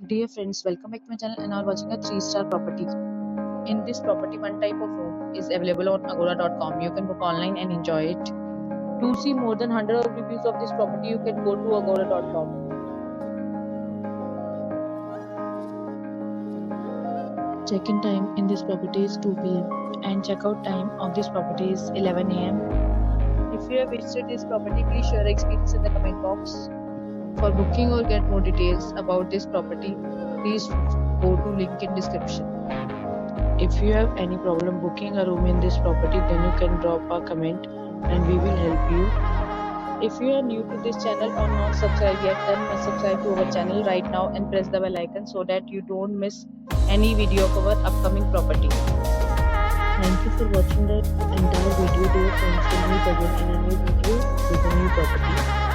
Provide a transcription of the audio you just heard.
Dear friends, welcome back to my channel and are watching a 3-star property. In this property, one type of room is available on agora.com. You can book online and enjoy it. To see more than 100 of reviews of this property, you can go to agora.com. Check-in time in this property is 2 p.m. and check-out time of this property is 11 a.m. If you have visited this property, please share your experience in the comment box. For booking or get more details about this property, please go to link in description. If you have any problem booking a room in this property, then you can drop a comment and we will help you. If you are new to this channel or not subscribed yet, then must subscribe to our channel right now and press the bell icon so that you don't miss any video of our upcoming property. Thank you for watching the entire video. Dear friends, will meet again in a new video with a new property.